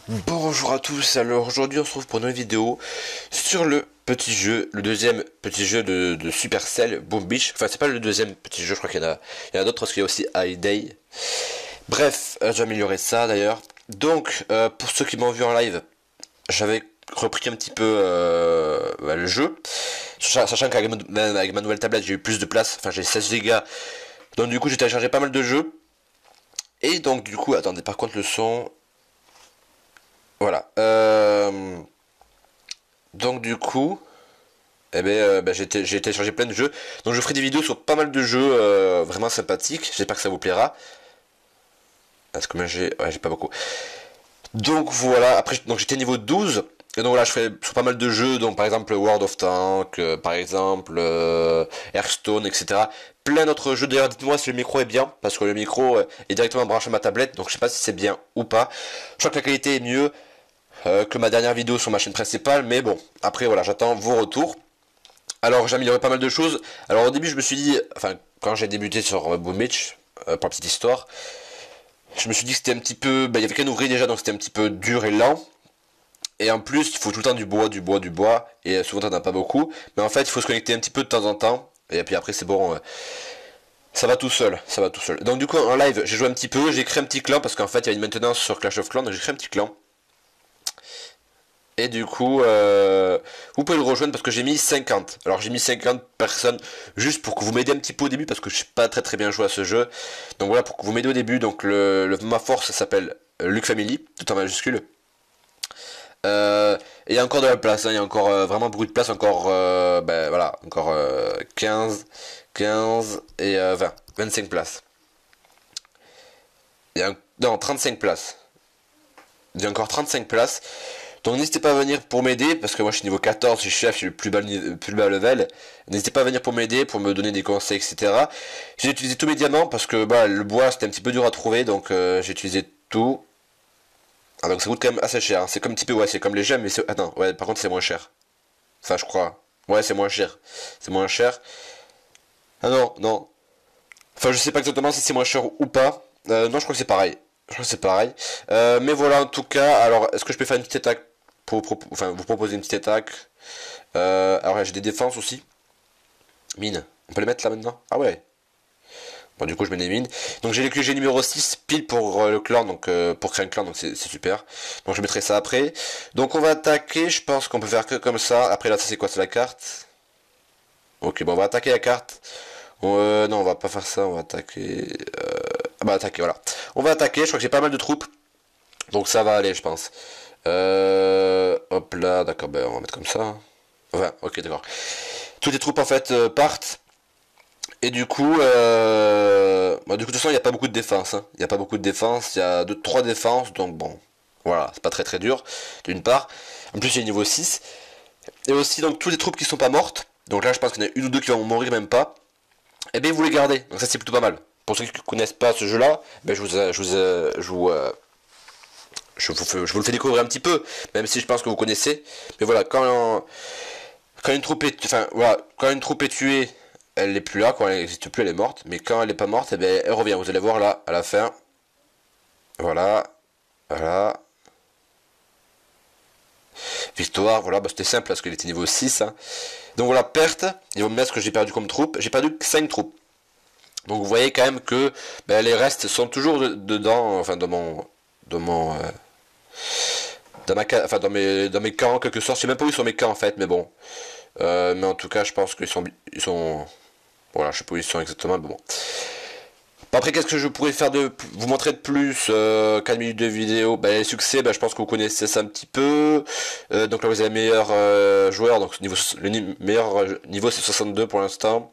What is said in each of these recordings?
Bonjour à tous, alors aujourd'hui on se retrouve pour une nouvelle vidéo sur le petit jeu, le deuxième petit jeu de Supercell, Boom Beach. Enfin c'est pas le deuxième petit jeu, je crois qu'il y en a d'autres parce qu'il y a aussi High Day. Bref, j'ai amélioré ça d'ailleurs. Donc pour ceux qui m'ont vu en live, j'avais repris un petit peu le jeu. Sachant qu'avec avec ma nouvelle tablette j'ai eu plus de place, enfin j'ai 16 Go. Donc du coup j'ai téléchargé pas mal de jeux. Et donc du coup, attendez par contre le son... Voilà. Donc du coup, j'ai téléchargé plein de jeux. Donc je ferai des vidéos sur pas mal de jeux vraiment sympathiques. J'espère que ça vous plaira. Parce que moi j'ai pas beaucoup. Donc voilà, après donc j'étais niveau 12. Et donc là je ferai sur pas mal de jeux, donc par exemple World of Tanks, par exemple Hearthstone, etc. Plein d'autres jeux. D'ailleurs dites-moi si le micro est bien, parce que le micro est directement branché à ma tablette, donc je sais pas si c'est bien ou pas. Je crois que la qualité est mieux que ma dernière vidéo sur ma chaîne principale, mais bon, après voilà, j'attends vos retours. Alors j'ai amélioré pas mal de choses. Alors au début je me suis dit, enfin quand j'ai débuté sur Boom Beach, pour la petite histoire, je me suis dit que c'était un petit peu, il y avait qu'un ouvrier déjà, donc c'était un petit peu dur et lent. Et en plus il faut tout le temps du bois, du bois, du bois, et souvent t'en as pas beaucoup. Mais en fait il faut se connecter un petit peu de temps en temps, et puis après c'est bon, ça va tout seul, ça va tout seul. Donc du coup en live j'ai joué un petit peu, j'ai créé un petit clan, parce qu'en fait il y a une maintenance sur Clash of Clans, donc j'ai créé un petit clan. Et du coup, vous pouvez le rejoindre parce que j'ai mis 50. Alors j'ai mis 50 personnes juste pour que vous m'aidiez un petit peu au début parce que je sais pas très bien jouer à ce jeu. Donc voilà, pour que vous m'aidiez au début. Donc ma force s'appelle Luke Family, tout en majuscule. Et il y a encore de la place, hein, il y a encore vraiment beaucoup de place, encore voilà, encore 15, 15 et 20, 25 places. Non, 35 places. Il y a encore 35 places. Donc n'hésitez pas à venir pour m'aider, parce que moi je suis niveau 14, je suis chef, je suis le plus bas level. N'hésitez pas à venir pour m'aider, pour me donner des conseils, etc. J'ai utilisé tous mes diamants, parce que le bois c'était un petit peu dur à trouver, donc j'ai utilisé tout. Ah, donc ça coûte quand même assez cher, hein. C'est comme un petit peu, ouais, c'est comme les gemmes, mais c'est... Attends, ouais, par contre c'est moins cher. Enfin je crois. Ouais, c'est moins cher. C'est moins cher. Ah non, non. Enfin je sais pas exactement si c'est moins cher ou pas. Non, je crois que c'est pareil. Je crois que c'est pareil. Mais voilà, en tout cas, alors, est-ce que je peux faire une petite attaque enfin, vous proposer une petite attaque. Alors j'ai des défenses aussi. Mine. On peut les mettre là maintenant. Ah ouais. Bon du coup je mets des mines. Donc j'ai les QG numéro 6 pile pour le clan, donc pour créer un clan, donc c'est super. Donc je mettrai ça après. Donc on va attaquer, je pense qu'on peut faire que comme ça. Après là ça c'est quoi, c'est la carte. Ok, bon on va attaquer la carte. Non on va pas faire ça, on va attaquer... Ah bah attaquer, voilà. On va attaquer, je crois que j'ai pas mal de troupes. Donc ça va aller je pense. Hop là, d'accord, ben on va mettre comme ça. Enfin, ok, d'accord. Toutes les troupes en fait partent. Et du coup, de toute façon, il n'y a pas beaucoup de défense, hein. Il n'y a pas beaucoup de défense. Il y a 3 défenses, donc bon, voilà, c'est pas très dur, d'une part. En plus, il y a niveau 6. Et aussi, donc, toutes les troupes qui sont pas mortes. Donc là, je pense qu'il y en a une ou deux qui vont mourir, même pas. Et bien, vous les gardez. Donc ça, c'est plutôt pas mal. Pour ceux qui ne connaissent pas ce jeu-là, ben, je vous le fais découvrir un petit peu, même si je pense que vous connaissez. Mais voilà, quand une troupe est, enfin, voilà, quand une troupe est tuée, elle n'est plus là, quand elle n'existe plus, elle est morte. Mais quand elle n'est pas morte, eh bien, elle revient. Vous allez voir là, à la fin. Voilà, voilà. Victoire, voilà, c'était simple parce qu'il était niveau 6, hein. Donc voilà, perte. Ils vont me mettre ce que j'ai perdu comme troupe. J'ai perdu 5 troupes. Donc vous voyez quand même que les restes sont toujours dedans, enfin dans mon enfin dans mes camps en quelque sorte. Je sais même pas où sont mes camps en fait, mais bon. Mais en tout cas, je pense ils sont, voilà, je sais pas où ils sont exactement, mais bon. Après, qu'est-ce que je pourrais faire vous montrer de plus 4 minutes de vidéo. Les succès, je pense que vous connaissez ça un petit peu. Donc là, vous avez les meilleurs joueurs. Donc meilleur niveau, c'est 62 pour l'instant.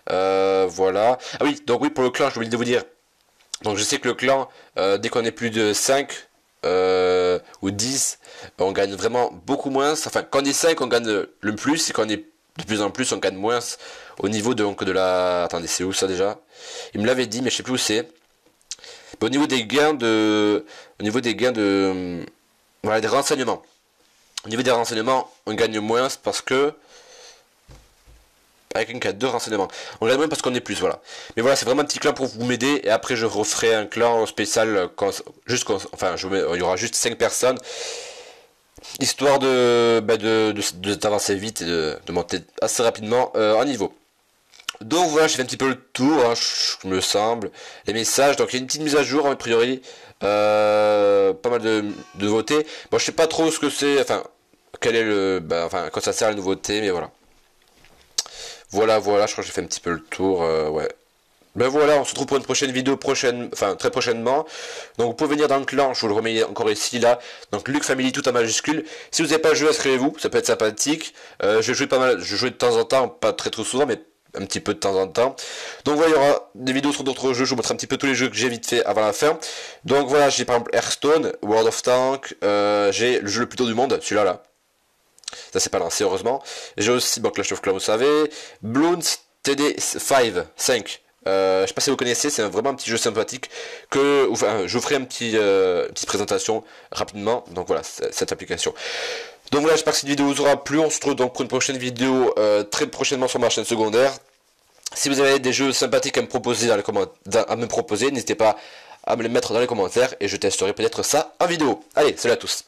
Voilà. Ah oui, donc oui, pour le clan, je voulais vous dire. Donc je sais que le clan, dès qu'on est plus de 5 ou 10, on gagne vraiment beaucoup moins. Enfin, quand on est 5, on gagne le plus, et quand on est de plus en plus, on gagne moins au niveau de la... Attendez, c'est où ça déjà? Il me l'avait dit, mais je sais plus où c'est. Au niveau des gains de... Au niveau des gains de... Voilà, des renseignements. Au niveau des renseignements, on gagne moins parce que... avec une carte de renseignement. On regarde même parce qu'on est plus, voilà. Mais voilà, c'est vraiment un petit clan pour vous m'aider, et après je referai un clan spécial, enfin, il y aura juste 5 personnes, histoire d'avancer vite et de monter assez rapidement en niveau. Donc voilà, j'ai fait un petit peu le tour, hein, je me semble. Les messages, donc il y a une petite mise à jour, a priori. Pas mal de nouveautés. Bon, je sais pas trop ce que c'est, enfin, quel est le. Enfin, quand ça sert la nouveauté, mais voilà. Voilà, je crois que j'ai fait un petit peu le tour, ouais. Ben voilà, on se retrouve pour une prochaine vidéo très prochainement. Donc vous pouvez venir dans le clan, je vous le remets encore ici là. Donc Luc Family tout en majuscule. Si vous n'avez pas joué, inscrivez-vous, ça peut être sympathique. Je joue pas mal, je joue de temps en temps, pas très trop souvent, mais un petit peu de temps en temps. Donc voilà, il y aura des vidéos sur d'autres jeux, je vous montrerai un petit peu tous les jeux que j'ai vite fait avant la fin. Donc voilà, j'ai par exemple Hearthstone, World of Tanks, j'ai le jeu le plus tôt du monde, celui-là là. Ça c'est pas lancé heureusement. J'ai aussi Clash of Clans, vous savez. Bloons TD5. Je sais pas si vous connaissez, c'est vraiment un petit jeu sympathique je vous ferai une petite présentation rapidement. Donc voilà, cette application. Donc voilà, j'espère que cette vidéo vous aura plu. On se retrouve donc pour une prochaine vidéo très prochainement sur ma chaîne secondaire. Si vous avez des jeux sympathiques à me proposer n'hésitez pas à me les mettre dans les commentaires et je testerai peut-être ça en vidéo. Allez, salut à tous.